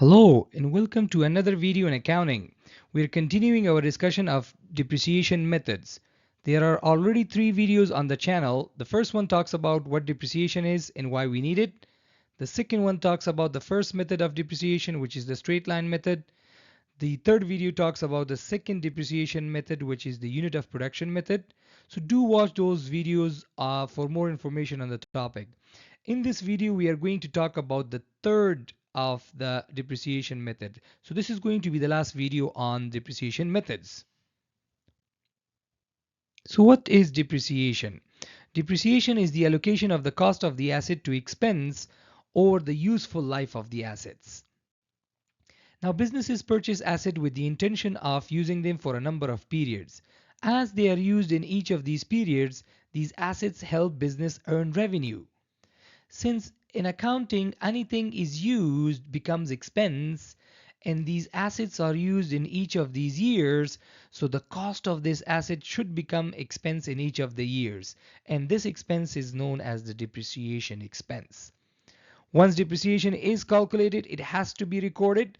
Hello and welcome to another video in accounting. We are continuing our discussion of depreciation methods. There are already 3 videos on the channel. The first one talks about what depreciation is and why we need it. The second one talks about the first method of depreciation, which is the straight line method. The third video talks about the second depreciation method, which is the unit of production method. So do watch those videos for more information on the topic. In this video, we are going to talk about the third of the depreciation method. So this is going to be the last video on depreciation methods. So what is depreciation? Depreciation is the allocation of the cost of the asset to expense over the useful life of the assets. Now businesses purchase assets with the intention of using them for a number of periods. As they are used in each of these periods, these assets help business earn revenue. Since in accounting anything is used becomes expense and these assets are used in each of these years, so the cost of this asset should become expense in each of the years, and this expense is known as the depreciation expense. Once depreciation is calculated, it has to be recorded.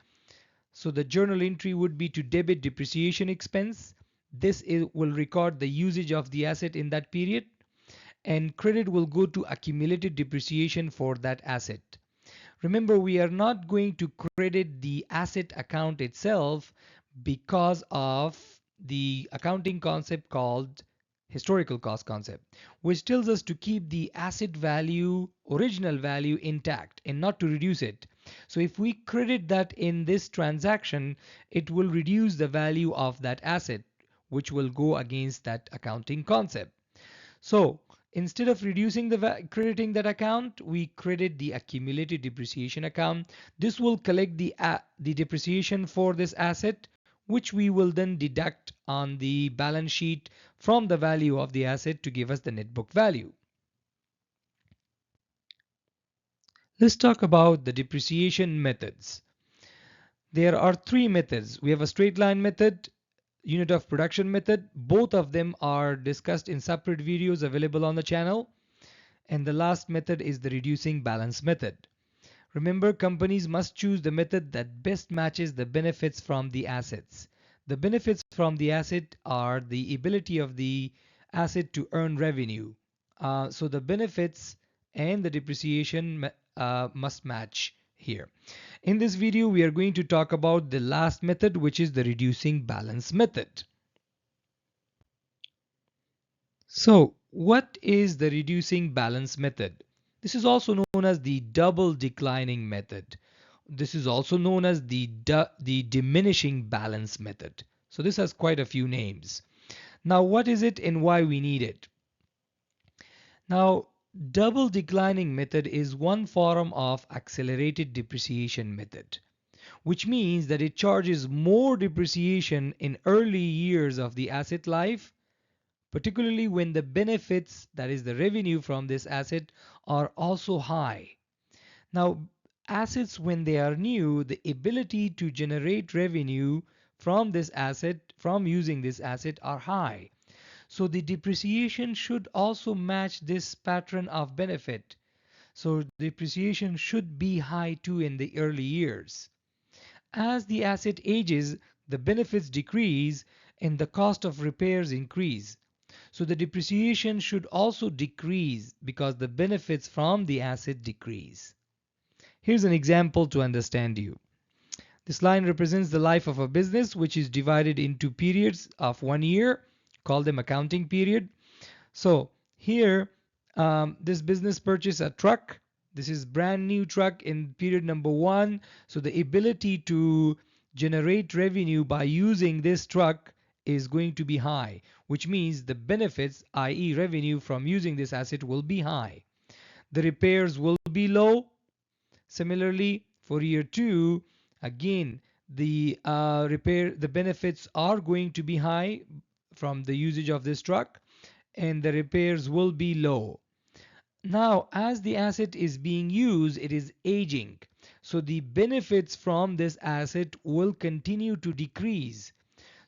So the journal entry would be to debit depreciation expense. This will record the usage of the asset in that period, and credit will go to accumulated depreciation for that asset. Remember, we are not going to credit the asset account itself because of the accounting concept called historical cost concept, which tells us to keep the asset value, original value, intact and not to reduce it. So if we credit that in this transaction, it will reduce the value of that asset, which will go against that accounting concept. So instead of reducing crediting that account, we credit the accumulated depreciation account. This will collect the depreciation for this asset, which we will then deduct on the balance sheet from the value of the asset to give us the net book value. Let's talk about the depreciation methods. There are 3 methods. We have a straight line method, unit of production method. Both of them are discussed in separate videos available on the channel. And the last method is the reducing balance method. Remember, companies must choose the method that best matches the benefits from the assets. The benefits from the asset are the ability of the asset to earn revenue. So the benefits and the depreciation must match here. In this video, we are going to talk about the last method, which is the reducing balance method. So what is the reducing balance method? This is also known as the double declining method. This is also known as the diminishing balance method. So this has quite a few names. Now what is it and why we need it? Now double declining method is one form of accelerated depreciation method, which means that it charges more depreciation in early years of the asset life, particularly when the benefits, that is the revenue from this asset, are also high. Now, assets when they are new, the ability to generate revenue from this asset, from using this asset, are high. So the depreciation should also match this pattern of benefit. So depreciation should be high too in the early years. As the asset ages, the benefits decrease and the cost of repairs increase. So the depreciation should also decrease because the benefits from the asset decrease. Here's an example to understand you. This line represents the life of a business, which is divided into periods of 1 year. Call them accounting period. So here, this business purchased a truck. This is brand new truck in period number 1. So the ability to generate revenue by using this truck is going to be high, which means the benefits, i.e. revenue from using this asset, will be high. The repairs will be low. Similarly, for year 2, again, the benefits are going to be high from the usage of this truck, and the repairs will be low. Now, as the asset is being used, it is aging. So the benefits from this asset will continue to decrease.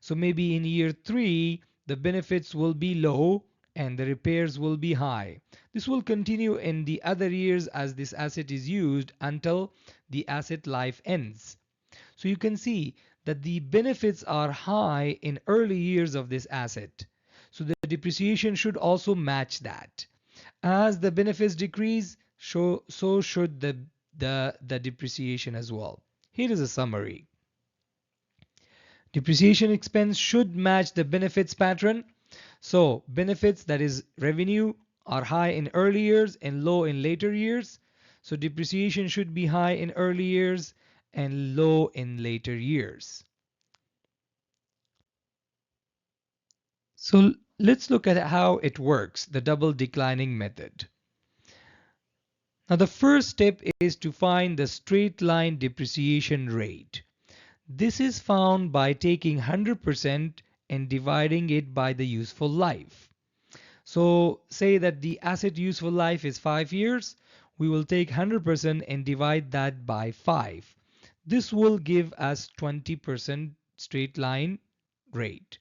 So maybe in year 3, the benefits will be low and the repairs will be high. This will continue in the other years as this asset is used until the asset life ends. So you can see that the benefits are high in early years of this asset. So the depreciation should also match that. As the benefits decrease, so should the depreciation as well. Here is a summary. Depreciation expense should match the benefits pattern. So benefits, that is revenue, are high in early years and low in later years. So depreciation should be high in early years and low in later years. So let's look at how it works, the double declining method. Now the first step is to find the straight line depreciation rate. This is found by taking 100% and dividing it by the useful life. So say that the asset useful life is 5 years, we will take 100% and divide that by 5. This will give us 20% straight line rate.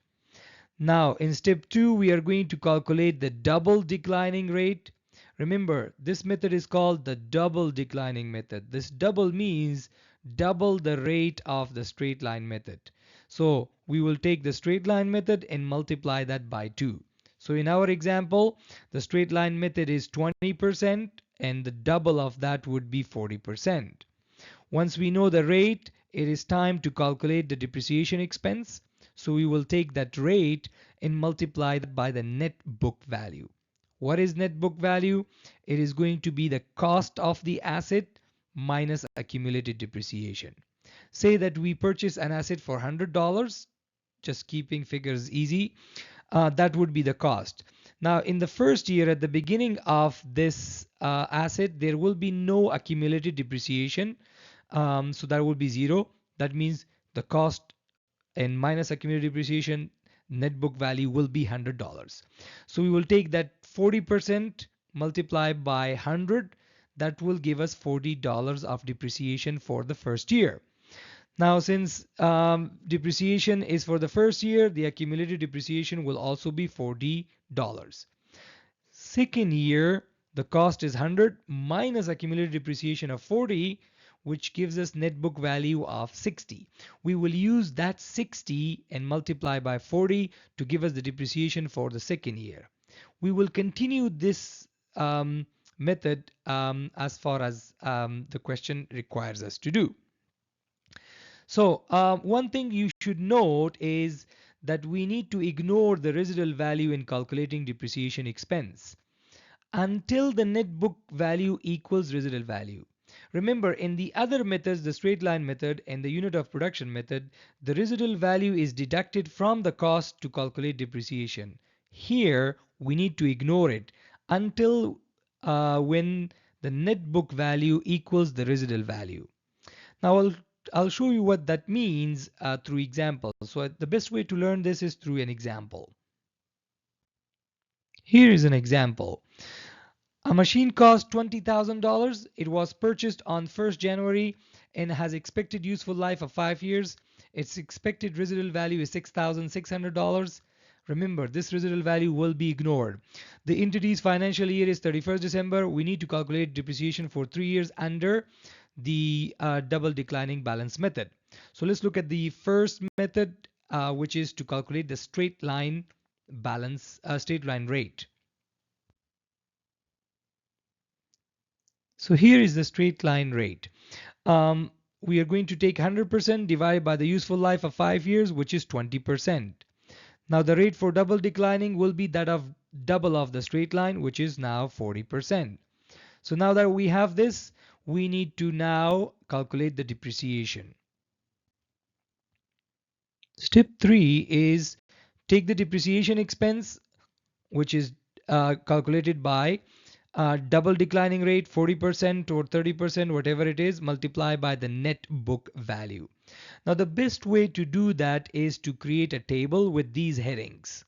Now in step 2 we are going to calculate the double declining rate. Remember, this method is called the double declining method. This double means double the rate of the straight line method. So we will take the straight line method and multiply that by 2. So in our example, the straight line method is 20% and the double of that would be 40%. Once we know the rate, it is time to calculate the depreciation expense. So we will take that rate and multiply that by the net book value. What is net book value? It is going to be the cost of the asset minus accumulated depreciation. Say that we purchase an asset for $100, just keeping figures easy. That would be the cost. Now in the first year, at the beginning of this asset, there will be no accumulated depreciation. So that would be 0. That means the cost and minus accumulated depreciation, net book value will be $100. So we will take that 40% multiply by 100. That will give us $40 of depreciation for the first year. Now since depreciation is for the first year, the accumulated depreciation will also be $40. Second year, the cost is 100 minus accumulated depreciation of 40, which gives us net book value of 60. We will use that 60 and multiply by 40 to give us the depreciation for the second year. We will continue this method as far as the question requires us to do. So one thing you should note is that we need to ignore the residual value in calculating depreciation expense until the net book value equals residual value. Remember, in the other methods, the straight line method and the unit of production method, the residual value is deducted from the cost to calculate depreciation. Here, we need to ignore it until when the net book value equals the residual value. Now, I'll show you what that means through examples. So the best way to learn this is through an example. Here is an example. A machine cost $20,000. It was purchased on 1st January and has expected useful life of 5 years. Its expected residual value is $6,600. Remember, this residual value will be ignored. The entity's financial year is 31st December. We need to calculate depreciation for 3 years under the double declining balance method. So let's look at the first method, which is to calculate the straight line straight line rate. So here is the straight line rate. We are going to take 100% divided by the useful life of 5 years, which is 20%. Now the rate for double declining will be that of double of the straight line, which is now 40%. So now that we have this, we need to now calculate the depreciation. Step 3 is take the depreciation expense, which is calculated by double declining rate, 40% or 30%, whatever it is, multiply by the net book value. Now the best way to do that is to create a table with these headings.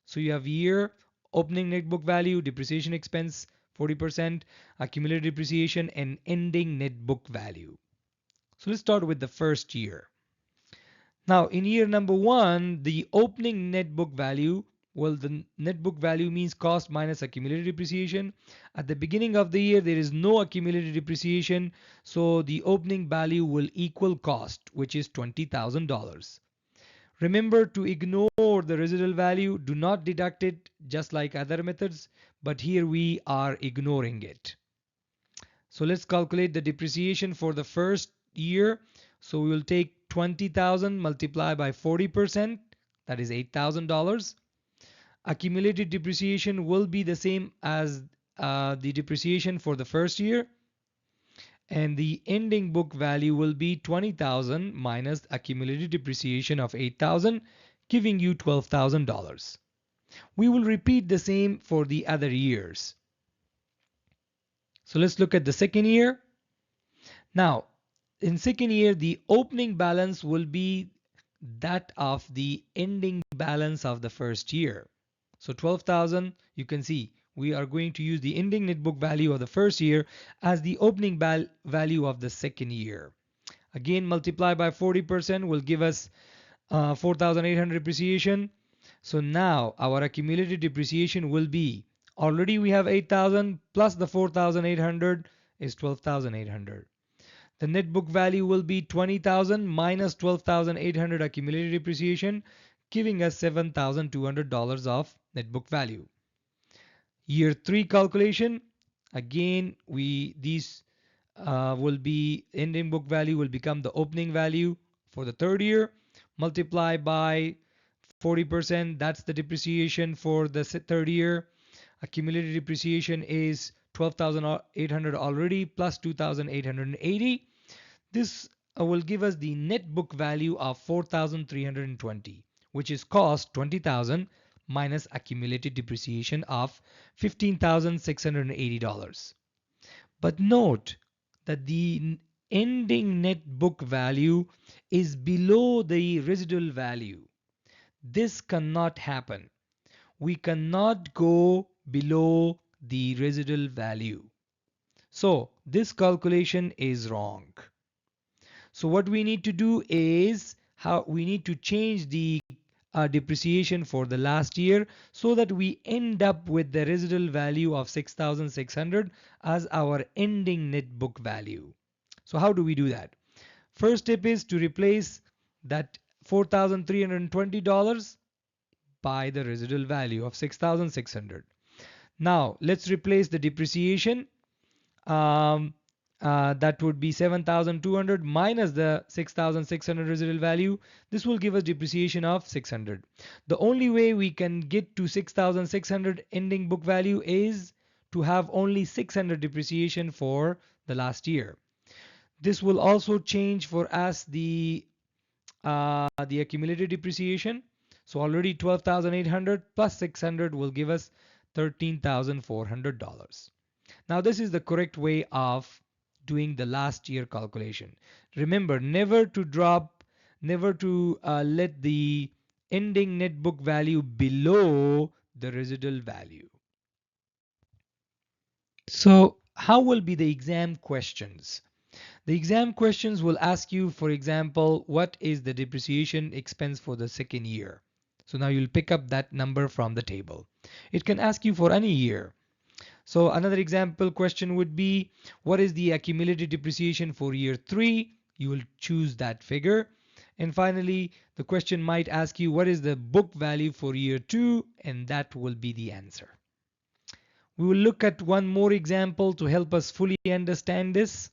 So you have year, opening net book value, depreciation expense, 40%, accumulated depreciation, and ending net book value. So let's start with the first year. Now in year number 1, the opening net book value Well, the net book value means cost minus accumulated depreciation. At the beginning of the year, there is no accumulated depreciation, so the opening value will equal cost, which is $20,000. Remember to ignore the residual value. Do not deduct it just like other methods, but here we are ignoring it. So let's calculate the depreciation for the first year. So we will take 20,000 multiplied by 40%, that is $8,000. Accumulated depreciation will be the same as the depreciation for the first year, and the ending book value will be 20,000 minus accumulated depreciation of 8,000, giving you $12,000. We will repeat the same for the other years. So let's look at the second year. Now, in second year, the opening balance will be that of the ending balance of the first year. So 12,000, you can see we are going to use the ending net book value of the first year as the opening value of the second year. Again, multiply by 40% will give us 4,800 depreciation. So now our accumulated depreciation will be, already we have 8,000 plus the 4,800 is 12,800. The net book value will be 20,000 minus 12,800 accumulated depreciation, giving us $7,200 of net book value. Year 3 calculation, again these will be ending book value will become the opening value for the third year. Multiply by 40%, that's the depreciation for the third year. Accumulated depreciation is 12,800 already plus 2,880. This will give us the net book value of 4,320, which is cost 20,000 minus accumulated depreciation of $15,680. But note that the ending net book value is below the residual value. This cannot happen. We cannot go below the residual value. So this calculation is wrong. So what we need to do is we need to change the depreciation for the last year so that we end up with the residual value of 6,600 as our ending net book value. So how do we do that? First step is to replace that $4,320 by the residual value of 6,600. Now let's replace the depreciation. That would be 7,200 minus the 6,600 residual value. This will give us depreciation of 600. The only way we can get to 6,600 ending book value is to have only 600 depreciation for the last year. This will also change for us the accumulated depreciation. So already 12,800 plus 600 will give us $13,400. Now this is the correct way of doing the last year calculation. Remember, never to let the ending net book value below the residual value. So how will be the exam questions? The exam questions will ask you, for example, what is the depreciation expense for the second year? So now you'll pick up that number from the table. It can ask you for any year. So another example question would be, what is the accumulated depreciation for year 3? You will choose that figure. And finally, the question might ask you, what is the book value for year 2? And that will be the answer. We will look at one more example to help us fully understand this.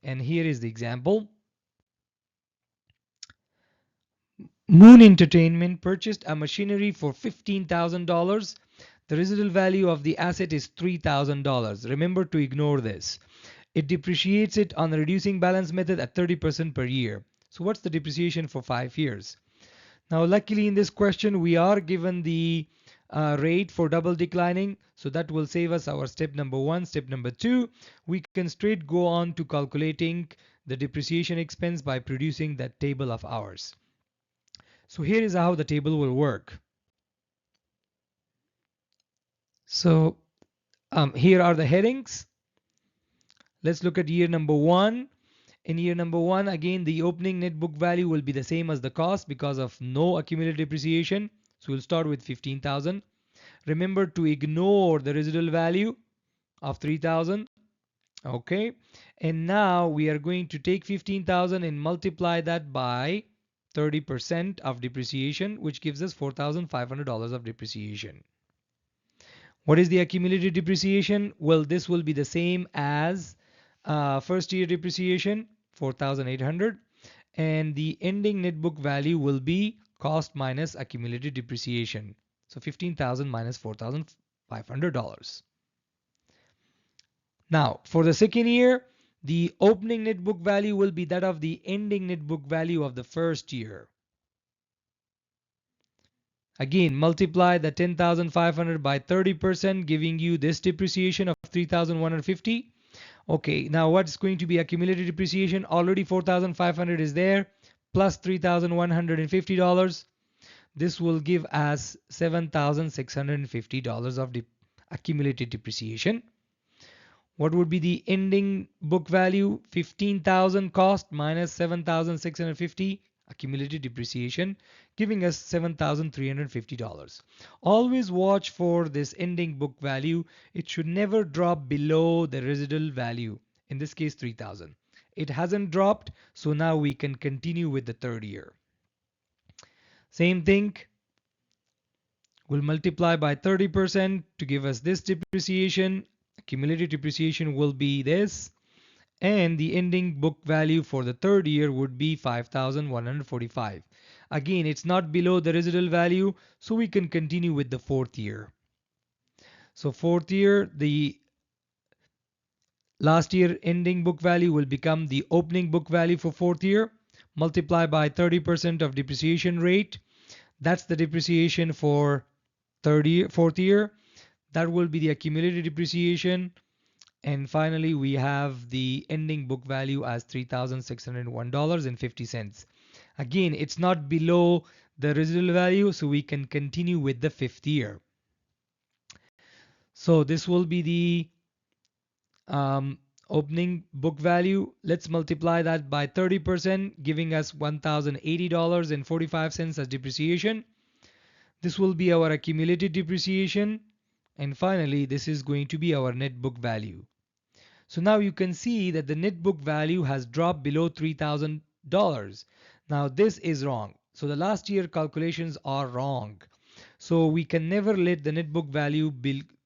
And here is the example. Moon Entertainment purchased a machinery for $15,000. The residual value of the asset is $3,000. Remember to ignore this. It depreciates it on the reducing balance method at 30% per year. So what's the depreciation for 5 years? Now luckily in this question we are given the rate for double declining, so that will save us our step number 1. Step number 2, we can straight go on to calculating the depreciation expense by producing that table of ours. So here is how the table will work. So here are the headings. Let's look at year number 1. In year number 1, again the opening net book value will be the same as the cost because of no accumulated depreciation. So we'll start with 15,000. Remember to ignore the residual value of 3,000. Okay, and now we are going to take 15,000 and multiply that by 30% of depreciation, which gives us $4,500 of depreciation. What is the accumulated depreciation? Well, this will be the same as first year depreciation, 4,800, and the ending net book value will be cost minus accumulated depreciation. So 15,000 minus $4,500. Now, for the second year, the opening net book value will be that of the ending net book value of the first year. Again, multiply the 10,500 by 30%, giving you this depreciation of 3,150. Okay, now what's going to be accumulated depreciation? Already 4,500 is there, plus $3,150. This will give us $7,650 of accumulated depreciation. What would be the ending book value? 15,000 cost minus 7,650 accumulated depreciation, giving us $7,350. Always watch for this ending book value. It should never drop below the residual value, in this case 3,000. It hasn't dropped, so now we can continue with the third year. Same thing, we'll multiply by 30% to give us this depreciation. Accumulated depreciation will be this, and the ending book value for the third year would be 5,145. Again, it's not below the residual value, so we can continue with the fourth year. So fourth year, the last year ending book value will become the opening book value for fourth year. Multiply by 30% of depreciation rate. That's the depreciation for fourth year. That will be the accumulated depreciation. And finally, we have the ending book value as $3,601.50. Again, it's not below the residual value, so we can continue with the fifth year. So this will be the opening book value. Let's multiply that by 30%, giving us $1,080.45 as depreciation. This will be our accumulated depreciation. And finally, this is going to be our net book value. So now you can see that the net book value has dropped below $3,000. Now this is wrong. So the last year calculations are wrong. So we can never let the net book value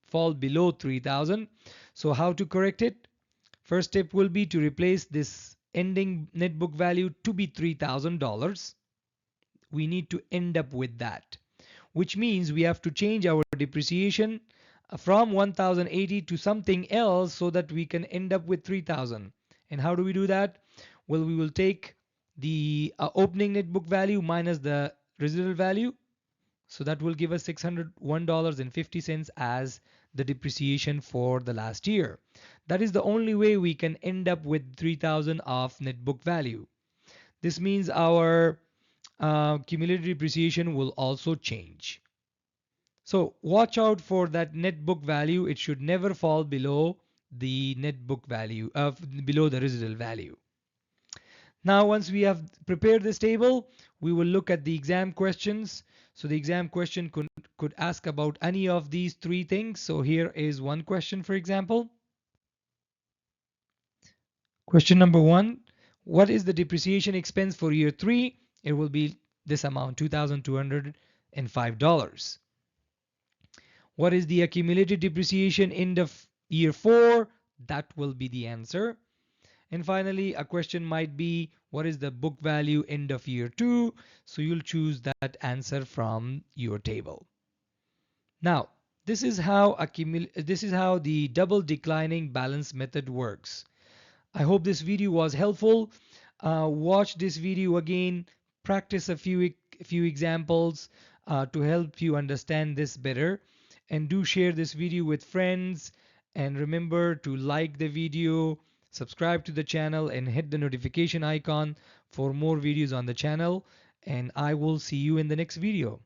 fall below 3,000. So how to correct it? First step will be to replace this ending net book value to be $3,000. We need to end up with that, which means we have to change our depreciation from 1,080 to something else so that we can end up with 3,000. And how do we do that? Well, we will take the opening net book value minus the residual value. So that will give us $601.50 as the depreciation for the last year. That is the only way we can end up with 3,000 of net book value. This means our cumulative depreciation will also change. So watch out for that net book value. It should never fall below the net book value, below the residual value. Now once we have prepared this table, we will look at the exam questions. So the exam question could ask about any of these three things. So here is one question, for example. Question number 1, what is the depreciation expense for year 3? It will be this amount, $2,205. What is the accumulated depreciation end of year 4? That will be the answer. And finally, a question might be, what is the book value end of year 2? So you'll choose that answer from your table. Now, this is how the double declining balance method works. I hope this video was helpful. Watch this video again, practice a few examples to help you understand this better. And do share this video with friends, and remember to like the video, subscribe to the channel, and hit the notification icon for more videos on the channel. And I will see you in the next video.